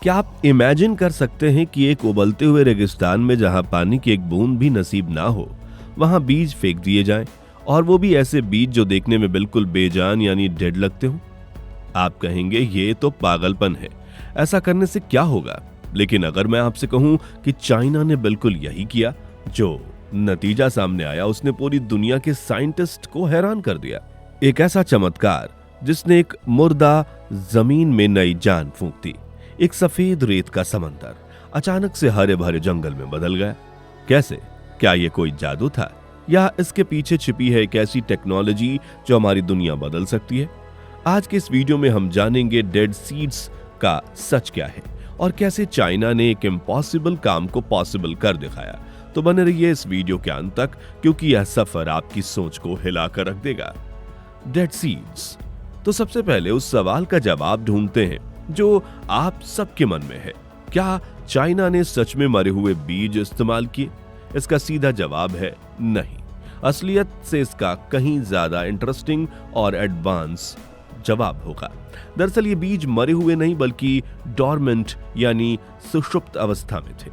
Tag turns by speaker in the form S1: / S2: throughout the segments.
S1: क्या आप इमेजिन कर सकते हैं कि एक उबलते हुए रेगिस्तान में जहां पानी की एक बूंद भी नसीब ना हो, वहां बीज फेंक दिए जाएं, और वो भी ऐसे बीज जो देखने में बिल्कुल बेजान यानी डेड लगते हो? आप कहेंगे ये तो पागलपन है, ऐसा करने से क्या होगा? लेकिन अगर मैं आपसे कहूं कि चाइना ने बिल्कुल यही किया, जो नतीजा सामने आया उसने पूरी दुनिया के साइंटिस्ट को हैरान कर दिया। एक ऐसा चमत्कार जिसने एक मुर्दा जमीन में नई जान फूंक दी। एक सफेद रेत का समंदर अचानक से हरे भरे जंगल में बदल गया। कैसे? क्या ये कोई जादू था, या इसके पीछे छिपी है एक ऐसी टेक्नोलॉजी जो हमारी दुनिया बदल सकती है? आज के इस वीडियो में हम जानेंगे डेड सीड्स का सच क्या है और कैसे चाइना ने एक इम्पॉसिबल काम को पॉसिबल कर दिखाया। तो बने रहिए इस वीडियो के अंत तक, क्योंकि यह सफर आपकी सोच को हिलाकर रख देगा। Dead seeds. तो सबसे पहले उस सवाल का जवाब ढूंढते हैं जो आप सबके मन में है। क्या चाइना ने सच में मरे हुए बीज इस्तेमाल किए? इसका सीधा जवाब है नहीं। असलियत से इसका कहीं ज्यादा इंटरेस्टिंग और एडवांस जवाब होगा। दरअसल ये बीज मरे हुए नहीं बल्कि डॉर्मेंट यानी सुषुप्त अवस्था में थे,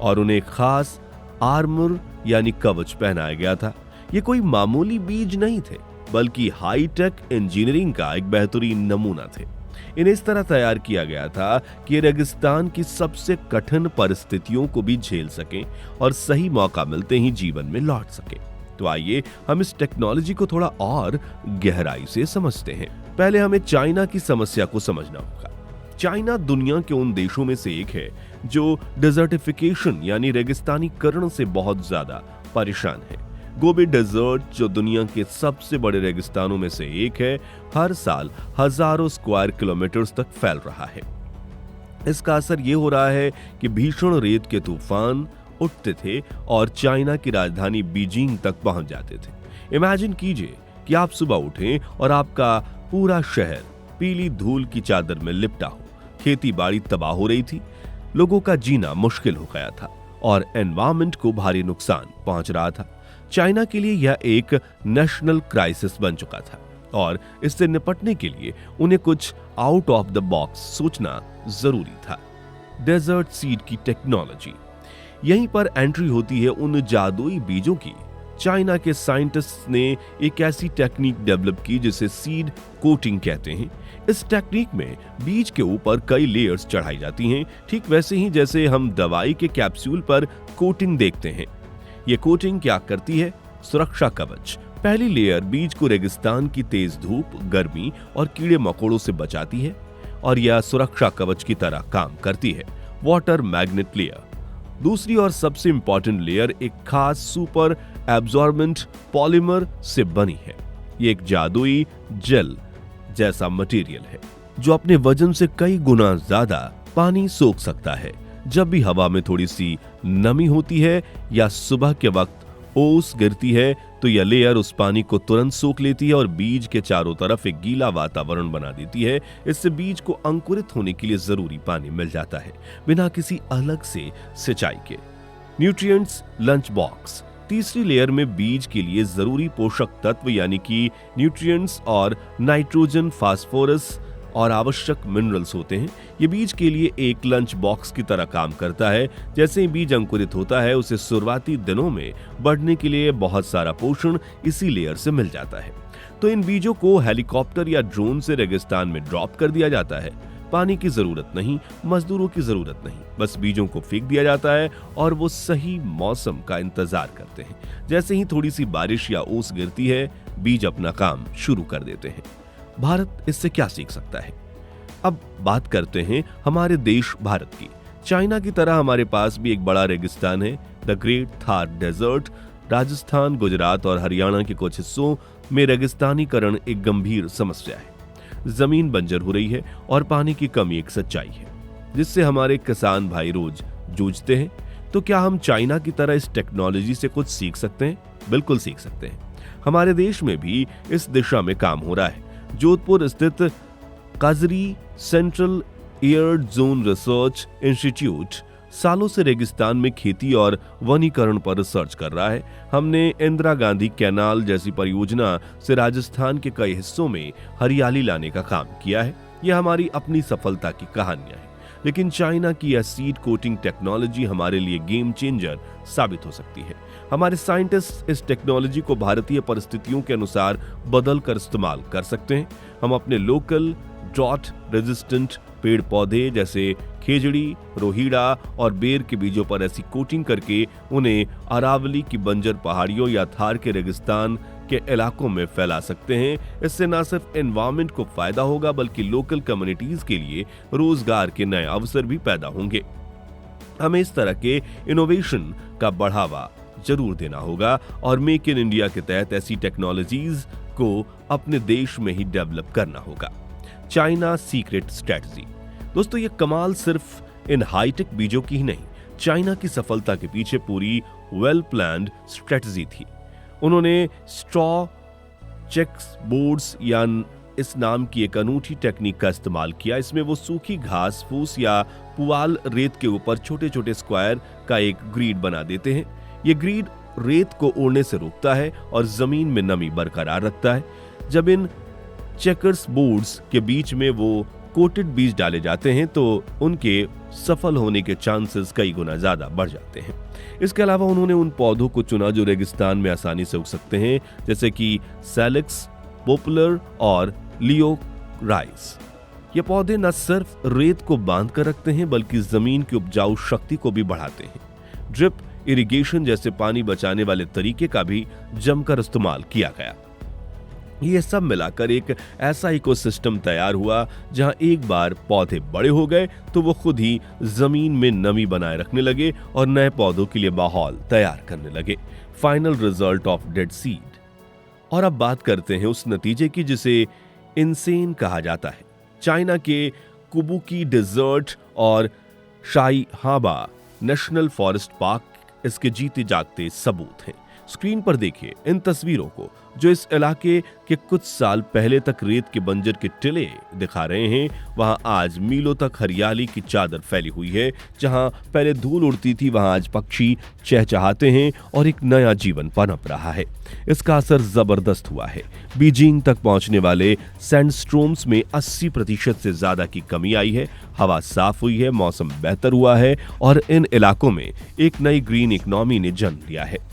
S1: और उन्हें खास आर्मर यानी कवच पहनाया गया था। ये कोई मामूली बीज नहीं थे, बल्कि हाईटेक इंजीनियरिंग का एक बेहतरीन नमूना थे। इन्हें इस तरह तैयार किया गया था कि ये रेगिस्तान की सबसे कठिन परिस्थितियों को भी झेल सकें और सही मौका मिलते ही जीवन में लौट सकें। तो आइए हम इस टेक्नोलॉजी को थोड़ा और गहराई से समझते हैं। पहले हमें चाइना की समस्या को समझना होगा। चाइना दुनिया के उन देशों में से एक है जो डिजर्टिफिकेशन यानी रेगिस्तानीकरण से बहुत ज्यादा परेशान है। गोबी डेजर्ट, जो दुनिया के सबसे बड़े रेगिस्तानों में से एक है, हर साल हजारों स्क्वायर किलोमीटर्स तक फैल रहा है। इसका असर ये हो रहा है कि भीषण रेत के तूफान उठते थे और चाइना की राजधानी बीजिंग तक पहुंच जाते थे। इमेजिन कीजिए कि आप सुबह उठें और आपका पूरा शहर पीली धूल की चादर में लिपटा हो। खेती बाड़ी तबाह हो रही थी, लोगों का जीना मुश्किल हो गया था और एनवायरमेंट को भारी नुकसान पहुंच रहा था। चाइना के लिए यह एक नेशनल क्राइसिस बन चुका था, और इससे निपटने के लिए उन्हें कुछ आउट ऑफ द बॉक्स सोचना जरूरी था। डेजर्ट सीड की टेक्नोलॉजी। यहीं पर एंट्री होती है उन जादुई बीजों की। चाइना के साइंटिस्ट ने एक ऐसी टेक्निक डेवलप की जिसे सीड कोटिंग कहते हैं। इस टेक्निक में बीज के ऊपर कई लेयर्स चढ़ाई जाती हैं, ठीक वैसे ही जैसे हम दवाई के कैप्सूल पर कोटिंग देखते हैं। ये कोटिंग क्या करती है? सुरक्षा कवच। पहली लेयर बीज को रेगिस्तान की तेज धूप, गर्मी और कीड़े मकोड़ों से बचाती है, और यह सुरक्षा कवच की तरह काम करती है। Water magnet layer. दूसरी और सबसे इंपॉर्टेंट लेयर एक खास सुपर एब्जॉर्बेंट पॉलीमर से बनी है। ये एक जादुई जेल जैसा मटेरियल है जो अपने वजन से कई गुना ज्यादा पानी सोख सकता है। जब भी हवा में थोड़ी सी नमी होती है या सुबह के वक्त ओस गिरती है, तो यह लेयर उस पानी को तुरंत सोख लेती है और बीज के चारों तरफ एक गीला वातावरण बना देती है। इससे बीज को अंकुरित होने के लिए जरूरी पानी मिल जाता है, बिना किसी अलग से सिंचाई के। Nutrients lunch box. तीसरी लेयर में बीज के लिए जरूरी पोषक तत्व यानी कि न्यूट्रिएंट्स और नाइट्रोजन, फास्फोरस और आवश्यक मिनरल्स होते हैं। ये बीज के लिए एक लंच बॉक्स की तरह काम करता है। जैसे ही बीज अंकुरित होता है, उसे शुरुआती दिनों में बढ़ने के लिए बहुत सारा पोषण इसी लेयर से मिल जाता है। तो इन बीजों को हेलीकॉप्टर या ड्रोन से रेगिस्तान में ड्रॉप कर दिया जाता है। पानी की जरूरत नहीं, मजदूरों की जरूरत नहीं, बस बीजों को फेंक दिया जाता है और वो सही मौसम का इंतजार करते हैं। जैसे ही थोड़ी सी बारिश या ओस गिरती है, बीज अपना काम शुरू कर देते हैं। भारत इससे क्या सीख सकता है? अब बात करते हैं हमारे देश भारत की। चाइना की तरह हमारे पास भी एक बड़ा रेगिस्तान है, the great Thar desert. Rajasthan, Gujarat और हरियाणा के कुछ हिस्सों में रेगिस्तानीकरण एक गंभीर समस्या है। जमीन बंजर हो रही है और पानी की कमी एक सच्चाई है जिससे हमारे किसान भाई रोज जूझते हैं। तो क्या हम चाइना की तरह इस टेक्नोलॉजी से कुछ सीख सकते हैं? बिल्कुल सीख सकते हैं। हमारे देश में भी इस दिशा में काम हो रहा है। जोधपुर स्थित काजरी central arid zone research institute सालों से रेगिस्तान में खेती और वनीकरण पर रिसर्च कर रहा है। हमने इंदिरा गांधी कैनाल जैसी परियोजना से राजस्थान के कई हिस्सों में हरियाली लाने का काम किया है। यह हमारी अपनी सफलता की कहानियां हैं। लेकिन चाइना की यह सीड कोटिंग टेक्नोलॉजी हमारे लिए गेम चेंजर साबित हो सकती है। हमारे साइंटिस्ट इस टेक्नोलॉजी को भारतीय परिस्थितियों के अनुसार बदल कर इस्तेमाल कर सकते हैं। हम अपने लोकल ड्रॉट रेजिस्टेंट पेड़ पौधे जैसे खेजड़ी, रोहीड़ा और बेर के बीजों पर ऐसी कोटिंग करके उन्हें अरावली की बंजर पहाड़ियों या थार के रेगिस्तान के इलाकों में फैला सकते हैं। इससे न सिर्फ एनवायरमेंट को फायदा होगा बल्कि लोकल कम्युनिटीज के लिए रोजगार के नए अवसर भी पैदा होंगे। हमें इस तरह के इनोवेशन का बढ़ावा जरूर देना होगा और मेक इन इंडिया के तहत ऐसी टेक्नोलॉजीज को अपने देश में ही डेवलप करना होगा। China secret strategy. दोस्तों, ये कमाल सिर्फ इन हाईटेक बीजों की ही नहीं, चाइना की सफलता के पीछे पूरी वेल प्लान्ड स्ट्रेटजी थी। उन्होंने स्ट्रॉ चेक्स बोर्ड्स या इस नाम की एक अनूठी टेक्निक का इस्तेमाल किया। इसमें वो सूखी घास फूस या पुआल रेत के ऊपर छोटे छोटे स्क्वायर का एक ग्रिड बना देते हैं। ये ग्रिड रेत को उड़ने से रोकता है और जमीन में नमी बरकरार रखता है। जब इन चेकर्स बोर्ड्स के बीच में वो कोटेड बीज डाले जाते हैं तो उनके सफल होने के चांसेस कई गुना ज्यादा बढ़ जाते हैं। इसके अलावा उन्होंने उन पौधों को चुना जो रेगिस्तान में आसानी से उग सकते हैं, जैसे कि सैलेक्स, पॉपुलर और लियोराइस। ये पौधे न सिर्फ रेत को बांध कर रखते हैं बल्कि जमीन की उपजाऊ शक्ति को भी बढ़ाते हैं। ड्रिप इरिगेशन जैसे पानी बचाने वाले तरीके का भी जमकर इस्तेमाल किया गया। ये सब मिलाकर एक ऐसा इकोसिस्टम तैयार हुआ जहां एक बार पौधे बड़े हो गए तो वो खुद ही जमीन में नमी बनाए रखने लगे और नए पौधों के लिए माहौल तैयार करने लगे। Final result of dead seed. और अब बात करते हैं उस नतीजे की जिसे इनसेन कहा जाता है। चाइना के कुबुकी डेजर्ट और शाईहाबा नेशनल फॉरेस्ट पार्क इसके जीते जागते सबूत हैं। स्क्रीन पर देखिए इन तस्वीरों को जो इस इलाके के कुछ साल पहले तक रेत के बंजर के टिले दिखा रहे हैं। वहां आज मीलों तक हरियाली की चादर फैली हुई है। जहां पहले धूल उड़ती थी वहां आज पक्षी चहचहाते हैं और एक नया जीवन पनप रहा है। इसका असर जबरदस्त हुआ है। बीजिंग तक पहुंचने वाले सैंडस्टॉर्म्स में 80% से ज्यादा की कमी आई है। हवा साफ हुई है, मौसम बेहतर हुआ है और इन इलाकों में एक नई ग्रीन इकोनॉमी ने जन्म लिया है।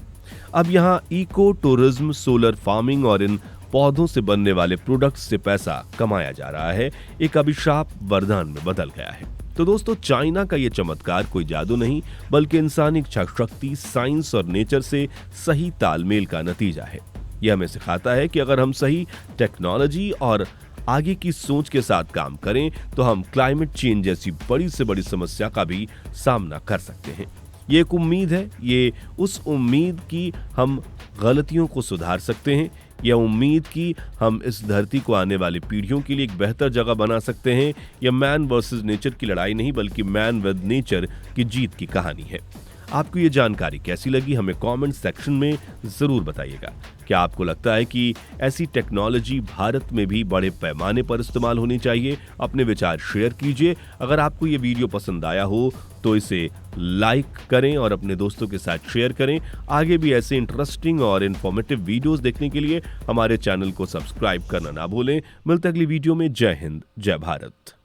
S1: अब यहाँ इको टूरिज्म, सोलर फार्मिंग और इन पौधों से बनने वाले प्रोडक्ट्स से पैसा कमाया जा रहा है। एक अभिशाप वरदान में बदल गया है। तो दोस्तों, चाइना का ये चमत्कार कोई जादू नहीं बल्कि इंसानी इच्छाशक्ति, साइंस और नेचर से सही तालमेल का नतीजा है। यह हमें सिखाता है कि अगर हम सही टेक्नोलॉजी और आगे की सोच के साथ काम करें तो हम क्लाइमेट चेंज जैसी बड़ी से बड़ी समस्या का भी सामना कर सकते हैं। ये एक उम्मीद है, ये उस उम्मीद की हम गलतियों को सुधार सकते हैं। यह उम्मीद कि हम इस धरती को आने वाली पीढ़ियों के लिए एक बेहतर जगह बना सकते हैं। यह मैन वर्सेस नेचर की लड़ाई नहीं बल्कि मैन विद नेचर की जीत की कहानी है। आपको ये जानकारी कैसी लगी हमें कमेंट सेक्शन में जरूर बताइएगा। क्या आपको लगता है कि ऐसी टेक्नोलॉजी भारत में भी बड़े पैमाने पर इस्तेमाल होनी चाहिए? अपने विचार शेयर कीजिए। अगर आपको ये वीडियो पसंद आया हो तो इसे लाइक करें और अपने दोस्तों के साथ शेयर करें। आगे भी ऐसे इंटरेस्टिंग और इन्फॉर्मेटिव वीडियोस देखने के लिए हमारे चैनल को सब्सक्राइब करना ना भूलें। मिलते अगली वीडियो में। जय हिंद, जय भारत।